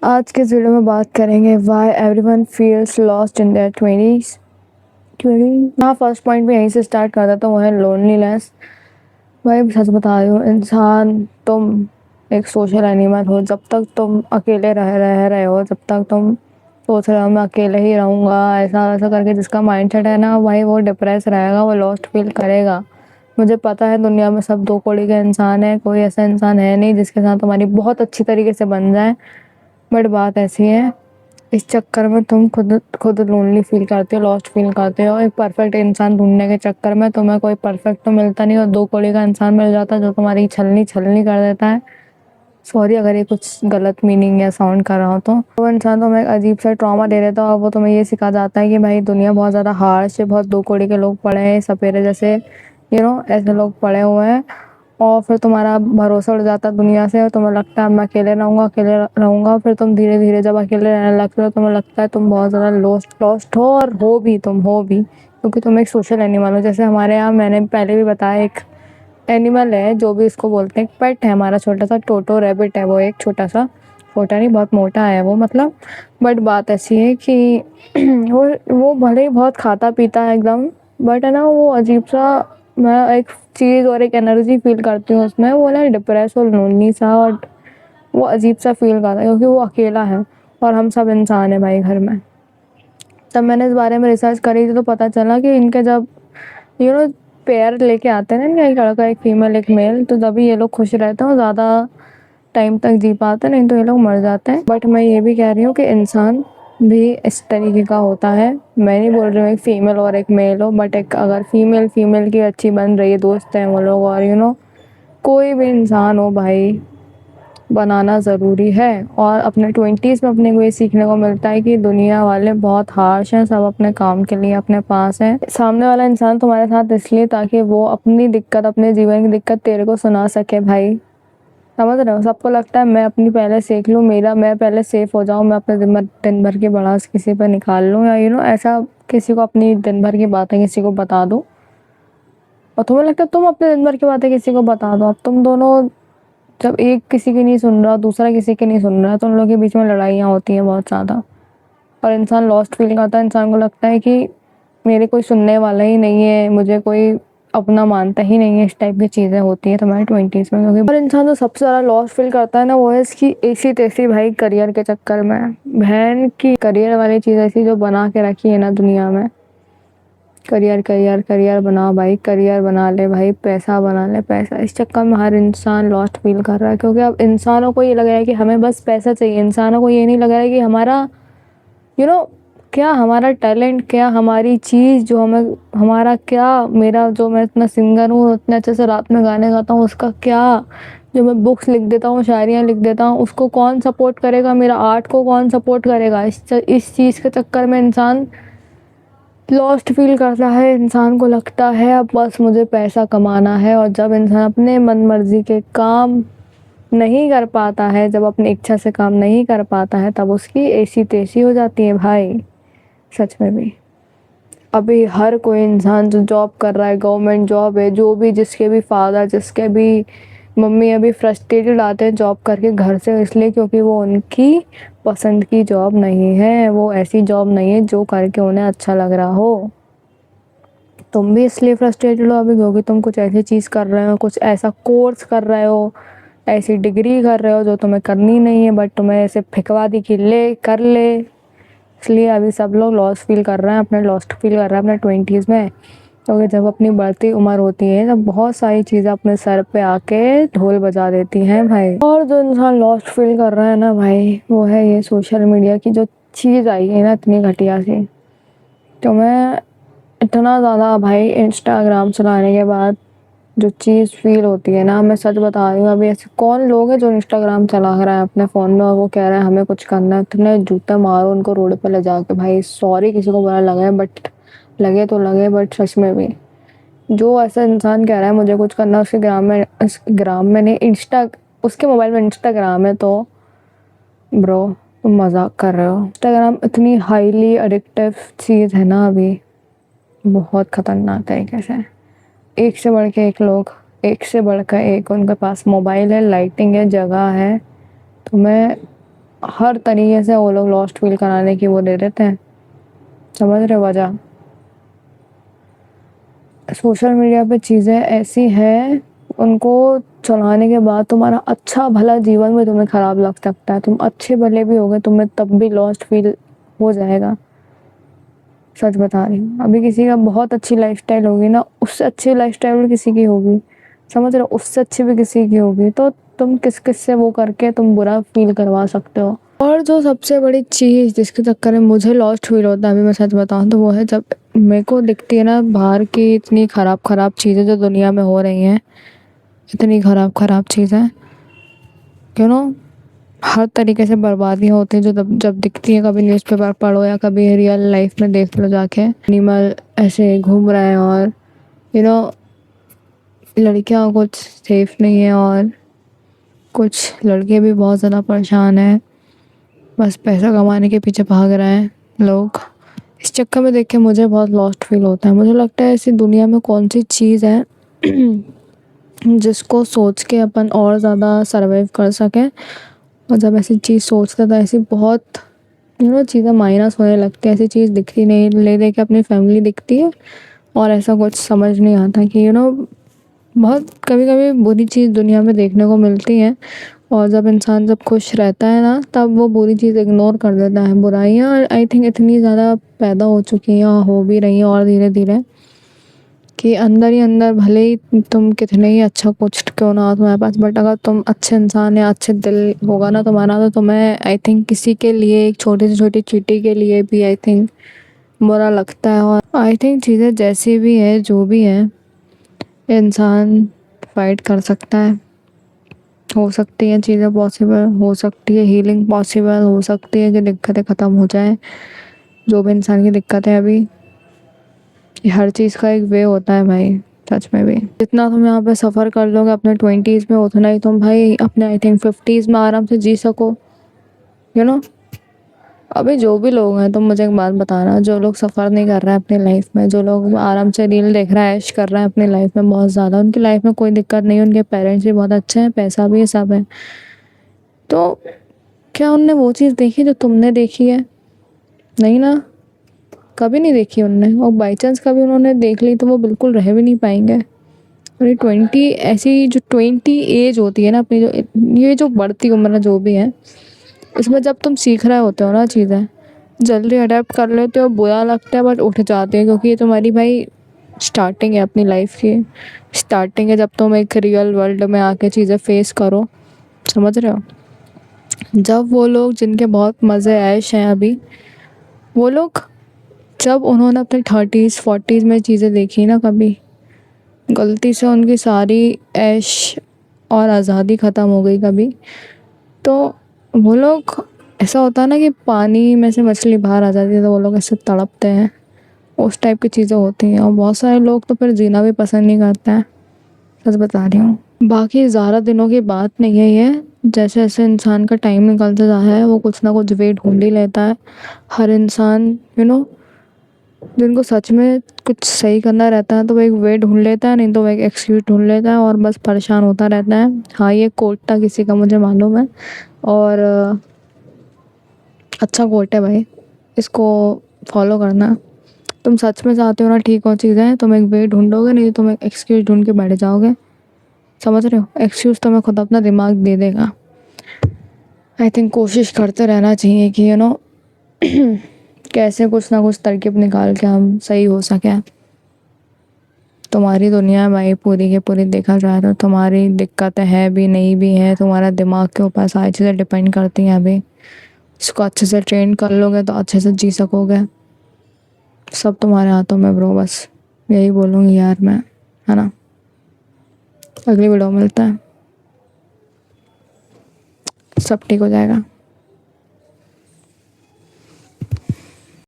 आज के इस वीडियो में बात करेंगे why everyone feels lost in their 20s। हाँ, फर्स्ट पॉइंट भी यहीं से स्टार्ट करता तो वो है लोनलीनेस। भाई सच बता रही हूँ, इंसान तुम एक सोशल एनिमल हो। जब तक तुम अकेले रह रहे हो, जब तक तुम सोच रहे हो मैं अकेले ही रहूँगा ऐसा वैसा करके, जिसका माइंडसेट है ना भाई, वो डिप्रेस रहेगा, वो लॉस्ट फील करेगा। मुझे पता है दुनिया में सब दो कौड़ी के इंसान है, कोई ऐसा इंसान है नहीं जिसके साथ तुम्हारी बहुत अच्छी तरीके से बन जाए। बट बात ऐसी है, इस चक्कर में तुम खुद खुद लोनली फील करते हो, लॉस्ट फील करते हो। एक परफेक्ट इंसान ढूंढने के चक्कर में तुम्हें कोई परफेक्ट तो मिलता नहीं, और दो कौड़ी का इंसान मिल जाता है जो तुम्हारी छलनी छलनी कर देता है। सॉरी अगर ये कुछ गलत मीनिंग या साउंड कर रहा हो तो वो इंसान तुम्हें एक अजीब सा ट्रॉमा दे देता है, और वो तुम्हें ये सिखा जाता है कि भाई दुनिया बहुत ज़्यादा हार्श है, बहुत दो कौड़ी के लोग पड़े हैं, सपेरे जैसे ऐसे लोग पड़े हुए हैं। और फिर तुम्हारा भरोसा उड़ जाता है दुनिया से, और तुम्हें लगता है मैं अकेले रहूँगा अकेले रहूँगा। फिर तुम धीरे धीरे जब अकेले रहने लगते हो, तुम्हें लगता है तुम बहुत ज़्यादा लॉस्ट हो, और तुम हो भी, क्योंकि तुम एक सोशल एनिमल हो। जैसे हमारे यहाँ मैंने पहले भी बताया, एक एनिमल है जो भी इसको बोलते हैं, एक पेट है हमारा, छोटा सा टोटो रैबिट है वो, एक छोटा सा, छोटा नहीं बहुत मोटा है वो मतलब। बट बात ऐसी है कि वो भले ही बहुत खाता पीता है एकदम, बट है ना वो अजीब सा, मैं एक चीज़ और एक एनर्जी फील करती हूँ उसमें, वो ना डिप्रेस और लोनली सा, और वो अजीब सा फील करता है क्योंकि वो अकेला है, और हम सब इंसान है भाई घर में। तब मैंने इस बारे में रिसर्च करी थी तो पता चला कि इनके जब यू नो पेयर लेके आते हैं ना, एक लड़का एक फीमेल एक मेल, तो तभी ये लोग खुश रहते हैं और ज़्यादा टाइम तक जी पाते हैं, नहीं तो ये लोग मर जाते हैं। बट मैं ये भी कह रही हूँ कि इंसान भी इस तरीके का होता है। मैं नहीं बोल रही हूँ एक फीमेल और एक मेल हो, बट एक अगर फीमेल फीमेल की अच्छी बन रही है, दोस्त हैं वो लोग, और कोई भी इंसान हो भाई, बनाना ज़रूरी है। और अपने 20s में अपने को ये सीखने को मिलता है कि दुनिया वाले बहुत हार्श हैं, सब अपने काम के लिए अपने पास हैं। सामने वाला इंसान तुम्हारे साथ इसलिए ताकि वो अपनी दिक्कत, अपने जीवन की दिक्कत तेरे को सुना सके भाई। समझ रहे हो? सबको लगता है मैं अपनी पहले सीख लूँ, मेरा मैं पहले सेफ हो जाऊँ, मैं अपने दिन भर की भड़ास किसी पर निकाल लूँ, या ऐसा किसी को अपनी दिन भर की बातें किसी को बता दूँ। और तुम्हें लगता है तुम अपने दिन भर की बातें किसी को बता दो। अब तुम दोनों, जब एक किसी की नहीं सुन रहा, दूसरा किसी की नहीं सुन रहा, तो उन लोगों के बीच में लड़ाइयाँ होती हैं बहुत ज़्यादा, और इंसान लॉस्ट फील करता है। इंसान को लगता है कि मेरे कोई सुनने वाला ही नहीं है, मुझे कोई अपना मानता ही नहीं है। इस टाइप की चीज़ें होती हैं तुम्हारे 20s में, क्योंकि और इंसान जो सबसे ज़्यादा लॉस्ट फील करता है ना, वो है इसकी ऐसी तैसी भाई करियर के चक्कर में। बहन की करियर वाली चीज़ ऐसी जो बना के रखी है ना दुनिया में, करियर करियर करियर बना भाई, करियर बना ले भाई, पैसा बना ले पैसा। इस चक्कर में हर इंसान लॉस्ट फील कर रहा है, क्योंकि अब इंसानों को ये लग रहा है कि हमें बस पैसा चाहिए। इंसानों को ये नहीं लग रहा है कि हमारा यू नो क्या हमारा टैलेंट, क्या हमारी चीज़ जो हमें, हमारा क्या, मेरा जो मैं इतना सिंगर हूँ, इतने अच्छे से रात में गाने गाता हूँ, उसका क्या, जो मैं बुक्स लिख देता हूँ, शायरियाँ लिख देता हूँ, उसको कौन सपोर्ट करेगा, मेरा आर्ट को कौन सपोर्ट करेगा। इस चीज़ के चक्कर में इंसान लॉस्ट फील करता है। इंसान को लगता है अब बस मुझे पैसा कमाना है, और जब इंसान अपने मन मर्जी के काम नहीं कर पाता है, जब अपनी इच्छा से काम नहीं कर पाता है, तब उसकी ऐसी तैसी हो जाती है भाई। सच में भी अभी हर कोई इंसान जो जॉब कर रहा है, गवर्नमेंट जॉब है, जो भी, जिसके भी फादर, जिसके भी मम्मी अभी फ्रस्ट्रेटेड आते हैं जॉब करके घर से, इसलिए क्योंकि वो उनकी पसंद की जॉब नहीं है, वो ऐसी जॉब नहीं है जो करके उन्हें अच्छा लग रहा हो। तुम भी इसलिए फ्रस्ट्रेटेड हो अभी क्योंकि तुम कुछ ऐसी चीज़ कर रहे हो, कुछ ऐसा कोर्स कर रहे हो, ऐसी डिग्री कर रहे हो जो तुम्हें करनी नहीं है, बट तुम्हें ऐसे फिकवा दी कि ले कर ले। इसलिए अभी सब लोग लॉस्ट फील कर रहे हैं, लॉस्ट फील कर रहे हैं अपने 20s में, क्योंकि जब अपनी बढ़ती उम्र होती है तब बहुत सारी चीज़ें अपने सर पे आके ढोल बजा देती हैं भाई। और जो इंसान लॉस्ट फील कर रहा है ना भाई, वो है ये सोशल मीडिया की जो चीज़ आई है ना, इतनी घटिया सी। तो मैं इतना ज़्यादा भाई इंस्टाग्राम चलाने के बाद जो चीज़ फील होती है ना, मैं सच बता रही हूँ, अभी ऐसे कौन लोग हैं जो इंस्टाग्राम चला रहे हैं अपने फ़ोन में, और वो कह रहे हैं हमें कुछ करना है। इतने जूते मारो उनको रोड पे ले जाके भाई। सॉरी किसी को बुरा लगा है, बट लगे तो लगे, बट सच में भी जो ऐसा इंसान कह रहा है मुझे कुछ करना है, उसके ग्राम में नहीं, उसके मोबाइल में इंस्टाग्राम है, तो ब्रो तुम मजाक कर रहे हो। इंस्टाग्राम इतनी हाईली एडिक्टिव चीज़ है ना अभी, बहुत खतरनाक तरीके से। एक से बढ़ के एक लोग, एक से बढ़कर एक उनके पास मोबाइल है, लाइटिंग है, जगह है। तुम्हें हर तरीके से वो लोग लॉस्ट फील कराने की वो दे देते हैं, समझ रहे हो वजह। सोशल मीडिया पे चीज़ें ऐसी हैं, उनको चलाने के बाद तुम्हारा अच्छा भला जीवन में तुम्हें ख़राब लग सकता है। तुम अच्छे भले भी होगे, तुम्हें तब भी लॉस्ट फील हो जाएगा। सच बता रही हूँ। अभी किसी का बहुत अच्छी लाइफ़स्टाइल होगी ना, उससे अच्छी लाइफ़स्टाइल भी किसी की होगी, समझ रहे हो? उससे अच्छी भी किसी की होगी, तो तुम किस-किस से वो करके तुम बुरा फ़ील करवा सकते हो। और जो सबसे बड़ी चीज़ जिसके चक्कर में मुझे लॉस्ट फ़ील होता है, अभी मैं सच बताऊँ तो वो है जब मेरे को दिखती है ना बाहर की इतनी ख़राब-ख़राब चीज़ें जो दुनिया में हो रही हैं, इतनी ख़राब-ख़राब चीज़ें, यू नो हर तरीके से बर्बादियाँ होती हैं जो जब जब दिखती हैं, कभी न्यूज़पेपर पढ़ो या कभी रियल लाइफ में देख लो जाके। एनिमल ऐसे घूम रहे हैं और यू नो लड़कियाँ कुछ सेफ नहीं है और कुछ लड़के भी बहुत ज़्यादा परेशान हैं। बस पैसा कमाने के पीछे भाग रहे हैं लोग। इस चक्कर में देख के मुझे बहुत लॉस्ट फील होता है। मुझे लगता है ऐसी दुनिया में कौन सी चीज़ है जिसको सोच के अपन और ज़्यादा सर्वाइव कर सकें। और जब ऐसी चीज़ सोचते तो ऐसी बहुत चीज़ें माइनस होने लगती है। ऐसी चीज़ दिखती नहीं, ले दे के अपनी फैमिली दिखती है और ऐसा कुछ समझ नहीं आता कि बहुत कभी कभी बुरी चीज़ दुनिया में देखने को मिलती है। और जब खुश रहता है ना, तब वो बुरी चीज़ इग्नोर कर देता है। बुराइयाँ आई थिंक इतनी ज़्यादा पैदा हो चुकी हैं और हो भी रही हैं और धीरे धीरे, कि अंदर ही अंदर भले ही तुम कितने ही अच्छा कुछ क्यों ना हो तुम्हारे पास, बट अगर तुम अच्छे इंसान या अच्छे दिल होगा ना तुम्हारा, तो तुम्हें आई थिंक किसी के लिए, एक छोटी से छोटी चींटी के लिए भी आई थिंक बुरा लगता है। और आई थिंक चीज़ें जैसी भी है, जो भी है, इंसान फाइट कर सकता है। हो सकती हैं चीज़ें पॉसिबल, हो सकती है हीलिंग पॉसिबल, हो सकती है कि दिक्कतें ख़त्म हो जाएं। जो भी इंसान की दिक्कत है अभी, हर चीज़ का एक वे होता है भाई। सच में भी जितना तुम यहाँ पे सफ़र कर लोगे अपने 20s में, उतना ही तुम भाई अपने आई थिंक 50s में आराम से जी सको। यू नो अभी जो भी लोग हैं, तुम मुझे एक बात बताना, जो लोग सफ़र नहीं कर रहे हैं अपनी लाइफ में, जो लोग आराम से रील देख रहा है, ऐश कर रहा है अपनी लाइफ में बहुत ज़्यादा, उनकी लाइफ में कोई दिक्कत नहीं है, उनके पेरेंट्स भी बहुत अच्छे हैं, पैसा भी है, सब है, तो क्या उनने वो चीज़ देखी जो तुमने देखी है? नहीं ना, कभी नहीं देखी उनने। और बाई चांस कभी उन्होंने देख ली तो वो बिल्कुल रह भी नहीं पाएंगे। और ये 20 ऐसी जो 20 एज होती है ना अपनी, जो ये जो बढ़ती उम्र है जो भी है, इसमें जब तुम सीख रहे होते हो ना चीज़ें, जल्दी अडेप्ट कर लेते हो, बुरा लगता है बट उठ जाते हैं, क्योंकि ये तुम्हारी भाई स्टार्टिंग है अपनी लाइफ की। स्टार्टिंग है जब तुम एक रियल वर्ल्ड में आके चीज़ें फेस करो, समझ रहे हो? जब वो लोग जिनके बहुत मज़े ऐश हैं अभी, वो लोग जब उन्होंने अपने 30s 40s में चीज़ें देखी ना, कभी गलती से उनकी सारी ऐश और आज़ादी ख़त्म हो गई कभी, तो वो लोग, ऐसा होता है ना कि पानी में से मछली बाहर आ जाती है तो वो लोग ऐसे तड़पते हैं, उस टाइप की चीज़ें होती हैं। और बहुत सारे लोग तो फिर जीना भी पसंद नहीं करते हैं। सच बता रही हूँ। बाकी ज़्यादा दिनों की बात नहीं है ये। जैसे जैसे इंसान का टाइम निकलता जा रहा है, वो कुछ ना कुछ वे ढूंढ ही लेता है। हर इंसान जिनको सच में कुछ सही करना रहता है तो वो एक वे ढूंढ लेता है, नहीं तो वो एक एक्सक्यूज़ ढूंढ लेता है और बस परेशान होता रहता है। हाँ, ये कोट था किसी का, मुझे मालूम है, और अच्छा कोट है भाई, इसको फॉलो करना। तुम सच में चाहते हो ना ठीक हो चीज़ें, तुम एक वे ढूंढोगे, नहीं तो तुम एक एक्सक्यूज़ ढूंढ के बैठ जाओगे। समझ रहे हो? एक्सक्यूज़ तुम्हें खुद अपना दिमाग दे देगा। आई थिंक कोशिश करते रहना चाहिए कि कैसे कुछ ना कुछ तरकीब निकाल के हम सही हो सकें। तुम्हारी दुनिया है भाई, पूरी की पूरी देखा जाए तो तुम्हारी दिक्कतें है भी नहीं भी है, तुम्हारा दिमाग के ऊपर सारी चीज़ें डिपेंड करती हैं। अभी इसको अच्छे से ट्रेन कर लोगे तो अच्छे से जी सकोगे। सब तुम्हारे हाथों में ब्रो, बस यही बोलूँगी यार मैं, है ना? अगली वीडियो में मिलता है, सब ठीक हो जाएगा।